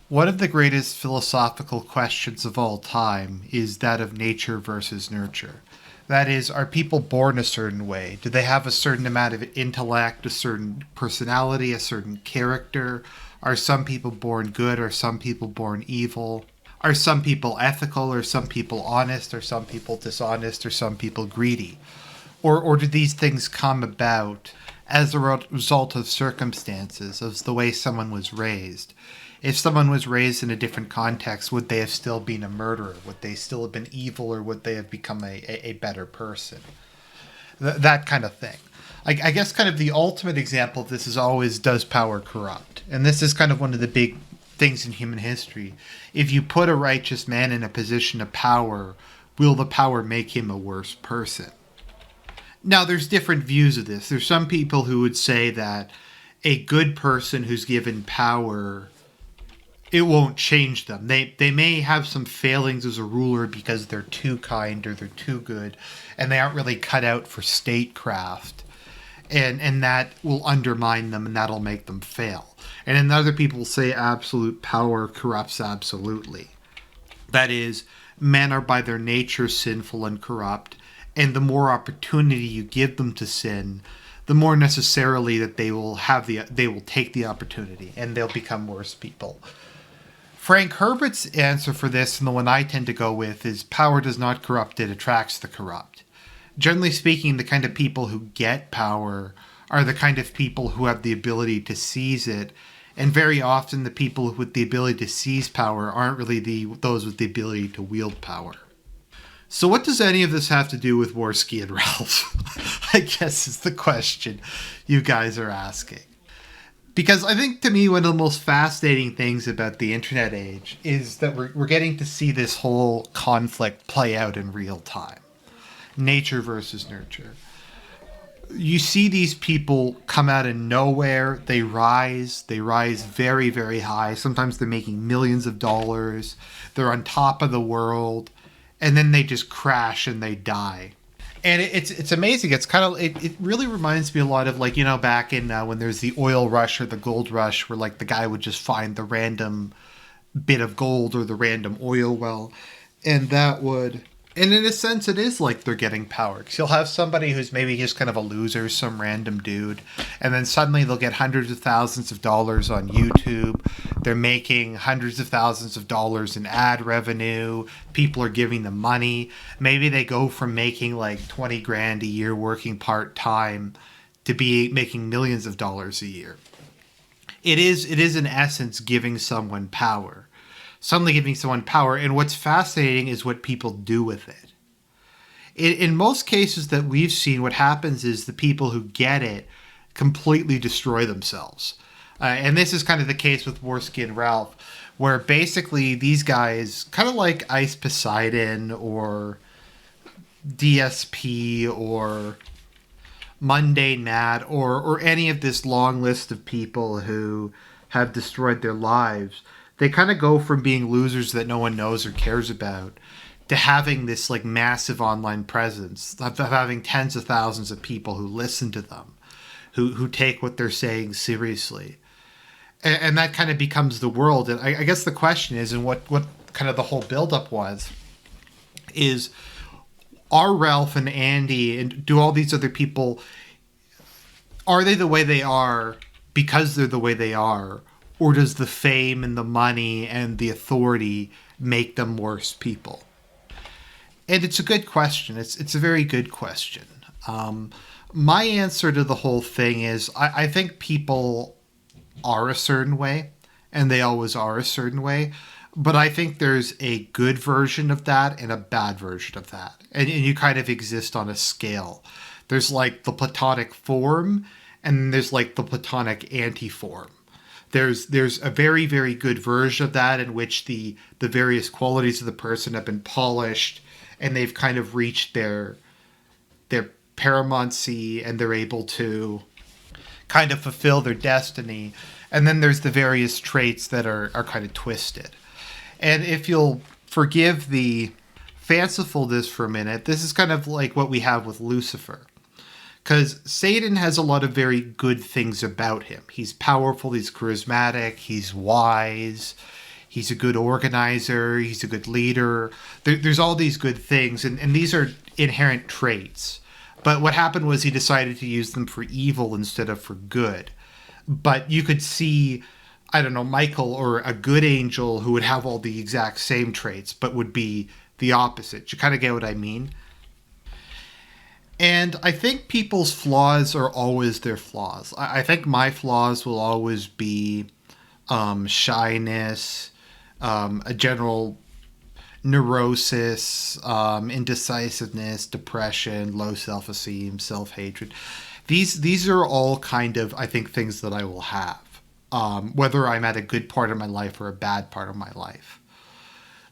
One of the greatest philosophical questions of all time is that of nature versus nurture. That is, are people born a certain way? Do they have a certain amount of intellect, a certain personality, a certain character? Are some people born good? Are some people born evil? Are some people ethical? Are some people honest? Are some people dishonest? Are some people greedy? Or do these things come about as a result of circumstances, of the way someone was raised? If someone was raised in a different context, would they have still been a murderer? Would they still have been evil, or would they have become a better person? That kind of thing. I guess kind of the ultimate example of this is always, does power corrupt? And this is kind of one of the big things in human history. If you put a righteous man in a position of power, will the power make him a worse person? Now, there's different views of this. There's some people who would say that a good person who's given power, it won't change them. They may have some failings as a ruler because they're too kind or they're too good, and they aren't really cut out for statecraft. And that will undermine them, and that'll make them fail. And then other people say absolute power corrupts absolutely. That is, men are by their nature sinful and corrupt, and the more opportunity you give them to sin, the more necessarily that they will take the opportunity, and they'll become worse people. Frank Herbert's answer for this, and the one I tend to go with, is power does not corrupt, it attracts the corrupt. Generally speaking, the kind of people who get power are the kind of people who have the ability to seize it, and very often the people with the ability to seize power aren't really those with the ability to wield power. So what does any of this have to do with Warski and Ralph? I guess is the question you guys are asking. Because I think, to me, one of the most fascinating things about the internet age is that we're getting to see this whole conflict play out in real time. Nature versus nurture. You see these people come out of nowhere. They rise very, very high. Sometimes they're making millions of dollars. They're on top of the world. And then they just crash and they die. And it's amazing. It's kind of, it really reminds me a lot of, like, back in when there's the oil rush or the gold rush, where like the guy would just find the random bit of gold or the random oil well. And and in a sense, it is like they're getting power. Because you'll have somebody who's maybe just kind of a loser, some random dude, and then suddenly they'll get hundreds of thousands of dollars on YouTube. They're making hundreds of thousands of dollars in ad revenue. People are giving them money. Maybe they go from making like 20 grand a year working part-time to be making millions of dollars a year. It is in essence giving someone power. Suddenly giving someone power, and what's fascinating is what people do with it. In most cases that we've seen, what happens is the people who get it completely destroy themselves. And this is kind of the case with Warski and Ralph, where basically these guys, kind of like Ice Poseidon or DSP or Mundane Matt or any of this long list of people who have destroyed their lives, they kind of go from being losers that no one knows or cares about to having this like massive online presence, of having tens of thousands of people who listen to them, who take what they're saying seriously. And that kind of becomes the world. And I guess the question is, and what kind of the whole buildup was, is are Ralph and Andy and do all these other people, are they the way they are because they're the way they are? Or does the fame and the money and the authority make them worse people? And it's a good question. It's a very good question. My answer to the whole thing is I think people are a certain way, and they always are a certain way. But I think there's a good version of that and a bad version of that. And you kind of exist on a scale. There's like the platonic form, and there's like the platonic anti-form. There's a very, very good version of that in which the various qualities of the person have been polished and they've kind of reached their paramountcy and they're able to kind of fulfill their destiny. And then there's the various traits that are kind of twisted. And if you'll forgive the fancifulness for a minute, this is kind of like what we have with Lucifer. Because Satan has a lot of very good things about him. He's powerful, he's charismatic, he's wise, He's a good organizer. He's a good leader. There's all these good things, and these are inherent traits. But what happened was he decided to use them for evil instead of for good. But you could see, I don't know, Michael or a good angel who would have all the exact same traits, but would be the opposite. You kind of get what I mean? And I think people's flaws are always their flaws. I think my flaws will always be shyness, a general neurosis, indecisiveness, depression, low self-esteem, self-hatred. These are all kind of, I think, things that I will have, whether I'm at a good part of my life or a bad part of my life.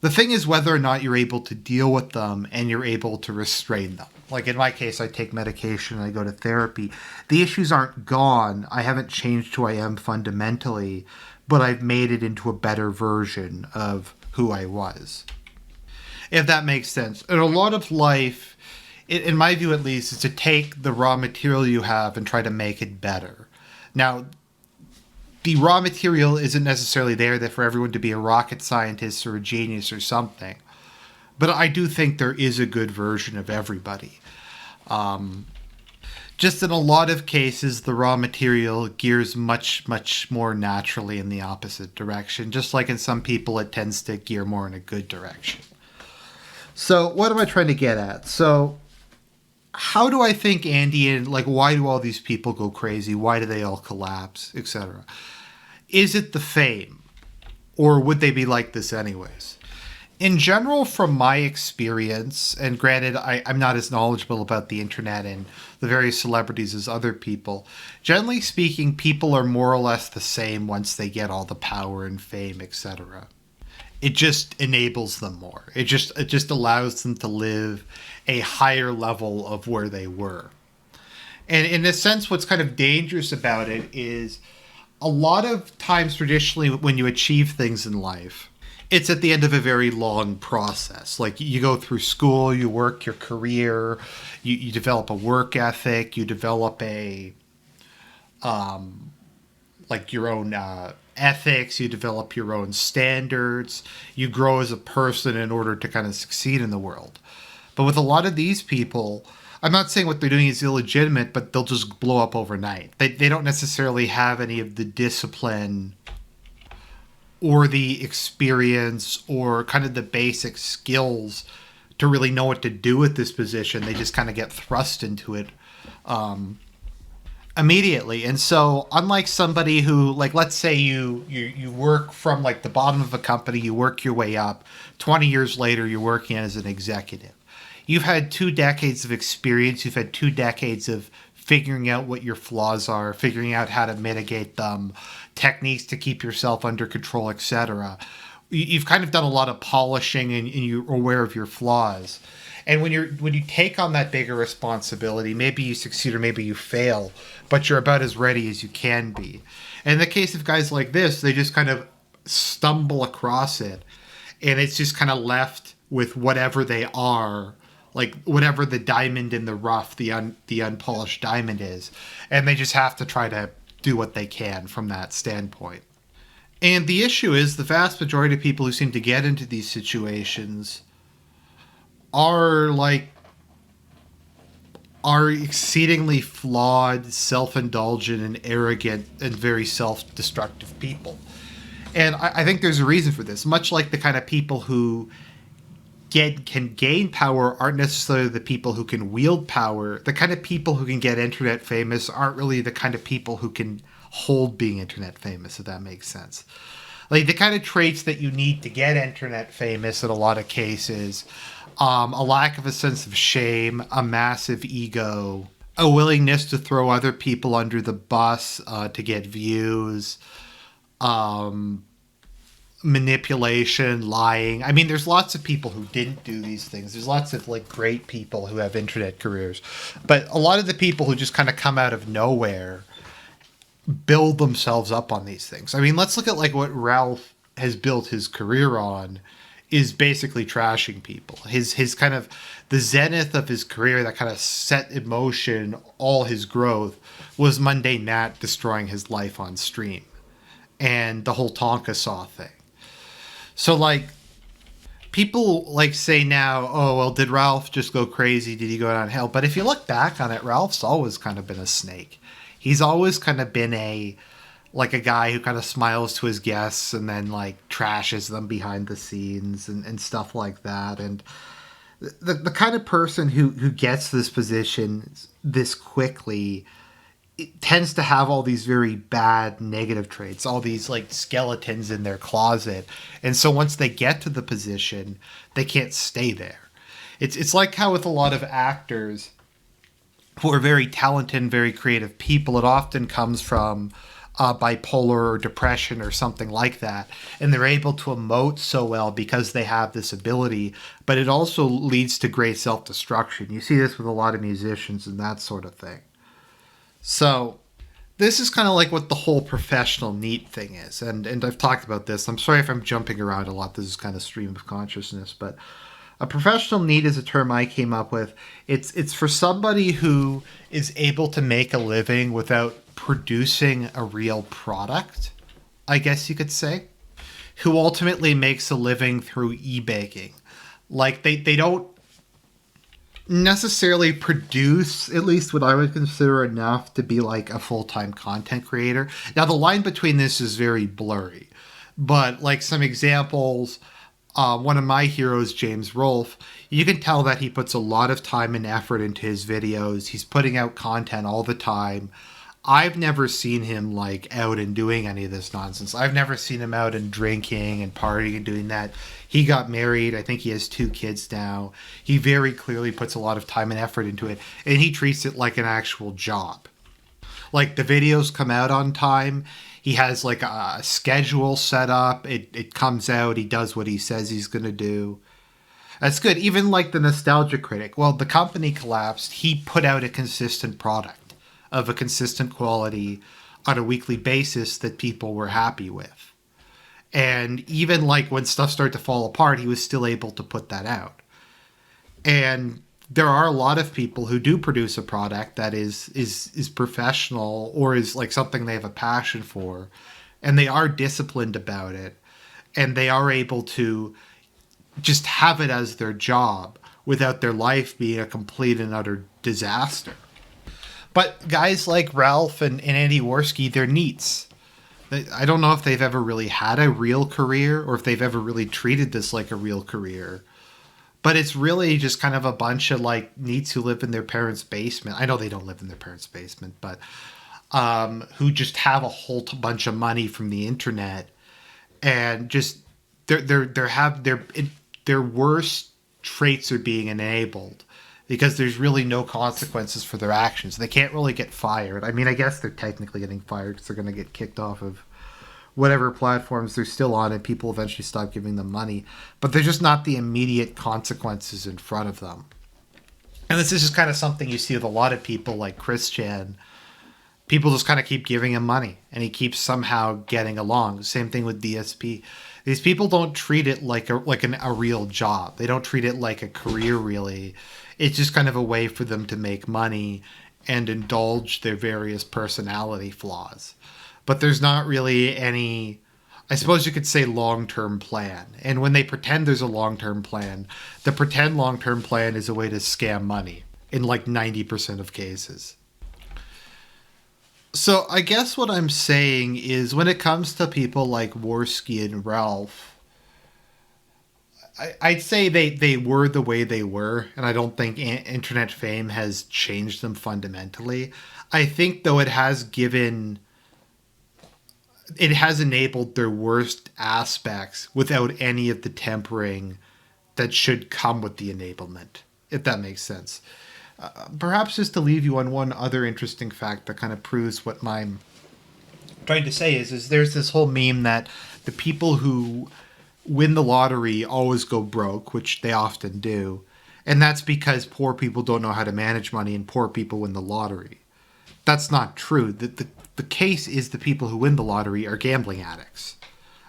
The thing is whether or not you're able to deal with them and you're able to restrain them. Like in my case, I take medication and I go to therapy. The issues aren't gone. I haven't changed who I am fundamentally, but I've made it into a better version of who I was. If that makes sense. And a lot of life, in my view at least, is to take the raw material you have and try to make it better. Now, the raw material isn't necessarily there for everyone to be a rocket scientist or a genius or something. But I do think there is a good version of everybody. Just in a lot of cases, the raw material gears much, much more naturally in the opposite direction. Just like in some people, it tends to gear more in a good direction. So what am I trying to get at? So how do I think Andy and, like, why do all these people go crazy? Why do they all collapse, etc.? Is it the fame? Or would they be like this anyways? In general, from my experience, and granted, I'm not as knowledgeable about the internet and the various celebrities as other people, generally speaking, people are more or less the same once they get all the power and fame, etc. It just enables them more. It just allows them to live a higher level of where they were. And in a sense, what's kind of dangerous about it is a lot of times traditionally when you achieve things in life, it's at the end of a very long process. Like you go through school, you work your career, you develop a work ethic, you develop a like your own ethics, you develop your own standards, you grow as a person in order to kind of succeed in the world. But with a lot of these people, I'm not saying what they're doing is illegitimate, but they'll just blow up overnight. They don't necessarily have any of the discipline or the experience or kind of the basic skills to really know what to do with this position. They just kind of get thrust into it immediately. And so unlike somebody who, like, let's say you work from like the bottom of a company, you work your way up, 20 years later you're working as an executive. You've had 2 decades of experience, you've had 2 decades of figuring out what your flaws are, figuring out how to mitigate them, techniques to keep yourself under control, etc. You've kind of done a lot of polishing and you're aware of your flaws. And when you take on that bigger responsibility, maybe you succeed or maybe you fail, but you're about as ready as you can be. And in the case of guys like this, they just kind of stumble across it, and it's just kind of left with whatever they are, like whatever the diamond in the rough, the unpolished diamond is, and they just have to try to do what they can from that standpoint. And the issue is the vast majority of people who seem to get into these situations are exceedingly flawed, self-indulgent, and arrogant, and very self-destructive people. And I think there's a reason for this. Much like the kind of people who can gain power aren't necessarily the people who can wield power. The kind of people who can get internet famous aren't really the kind of people who can hold being internet famous, if that makes sense. Like the kind of traits that you need to get internet famous in a lot of cases, a lack of a sense of shame, a massive ego, a willingness to throw other people under the bus to get views, manipulation, lying. I mean, there's lots of people who didn't do these things. There's lots of like great people who have internet careers, but a lot of the people who just kind of come out of nowhere build themselves up on these things. I mean, let's look at like what Ralph has built his career on is basically trashing people. His kind of the zenith of his career that kind of set in motion all his growth was Mundane Matt destroying his life on stream and the whole Tonka Saw thing. So like people like say now, oh well, did Ralph just go crazy? Did he go downhill? But if you look back on it, Ralph's always kind of been a snake. He's always kind of been a guy who kind of smiles to his guests and then like trashes them behind the scenes and stuff like that. And the kind of person who gets this position this quickly, it tends to have all these very bad negative traits, all these like skeletons in their closet. And so once they get to the position, they can't stay there. It's like how with a lot of actors who are very talented and very creative people, it often comes from bipolar or depression or something like that. And they're able to emote so well because they have this ability, but it also leads to great self-destruction. You see this with a lot of musicians and that sort of thing. So this is kind of like what the whole professional NEET thing is. And I've talked about this. I'm sorry if I'm jumping around a lot. This is kind of stream of consciousness, but a professional NEET is a term I came up with. It's for somebody who is able to make a living without producing a real product, I guess you could say, who ultimately makes a living through e-baking. Like they don't necessarily produce at least what I would consider enough to be like a full-time content creator. Now the line between this is very blurry, but like some examples, one of my heroes, James Rolfe, you can tell that he puts a lot of time and effort into his videos. He's putting out content all the time. I've never seen him like out and doing any of this nonsense. I've never seen him out and drinking and partying and doing that. He got married. I think he has 2 kids now. He very clearly puts a lot of time and effort into it, and he treats it like an actual job. Like the videos come out on time. He has like a schedule set up. It comes out. He does what he says he's going to do. That's good. Even like the Nostalgia Critic. Well, the company collapsed. He put out a consistent product of a consistent quality on a weekly basis that people were happy with. And even like when stuff started to fall apart, he was still able to put that out. And there are a lot of people who do produce a product that is professional or is like something they have a passion for, and they are disciplined about it, and they are able to just have it as their job without their life being a complete and utter disaster. But guys like Ralph and Andy Warski, they're NEETs. I don't know if they've ever really had a real career or if they've ever really treated this like a real career. But it's really just kind of a bunch of like NEETs who live in their parents' basement. I know they don't live in their parents' basement, but who just have a whole bunch of money from the internet, and just their worst traits are being enabled because there's really no consequences for their actions. They can't really get fired. I mean, I guess they're technically getting fired because they're going to get kicked off of whatever platforms they're still on, and people eventually stop giving them money. But there's just not the immediate consequences in front of them. And this is just kind of something you see with a lot of people like Christian. People just kind of keep giving him money, and he keeps somehow getting along. Same thing with DSP. These people don't treat it like a real job. They don't treat it like a career, really. It's just kind of a way for them to make money and indulge their various personality flaws. But there's not really any, I suppose you could say, long-term plan. And when they pretend there's a long-term plan, the pretend long-term plan is a way to scam money in like 90% of cases. So I guess what I'm saying is when it comes to people like Warski and Ralph, I'd say they were the way they were, and I don't think internet fame has changed them fundamentally. I think, though, it has enabled their worst aspects without any of the tempering that should come with the enablement, if that makes sense. Perhaps just to leave you on one other interesting fact that kind of proves what I'm trying to say is there's this whole meme that the people who win the lottery always go broke, which they often do. And that's because poor people don't know how to manage money and poor people win the lottery. That's not true. The case is the people who win the lottery are gambling addicts.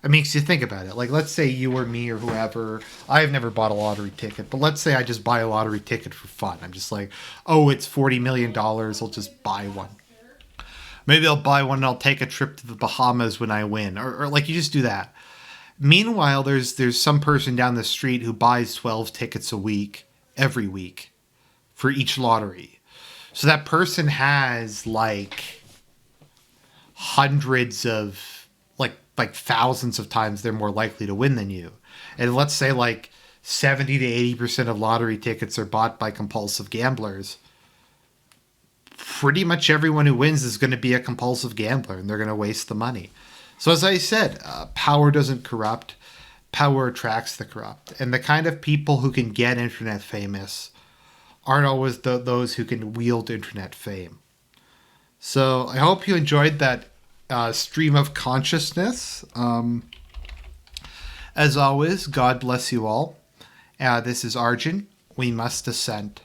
I mean, 'cause you think about it. Like, let's say you or me or whoever, I've never bought a lottery ticket, but let's say I just buy a lottery ticket for fun. I'm just like, oh, it's $40 million. I'll just buy one. Maybe I'll buy one and I'll take a trip to the Bahamas when I win. Or like, you just do that. Meanwhile, there's some person down the street who buys 12 tickets a week, every week, for each lottery. So that person has like hundreds of like thousands of times they're more likely to win than you. And let's say like 70 to 80% of lottery tickets are bought by compulsive gamblers. Pretty much everyone who wins is going to be a compulsive gambler, and they're going to waste the money. So as I said, power doesn't corrupt. Power attracts the corrupt. And the kind of people who can get internet famous aren't always those who can wield internet fame. So I hope you enjoyed that stream of consciousness. As always, God bless you all. This is Arjun. We must ascend.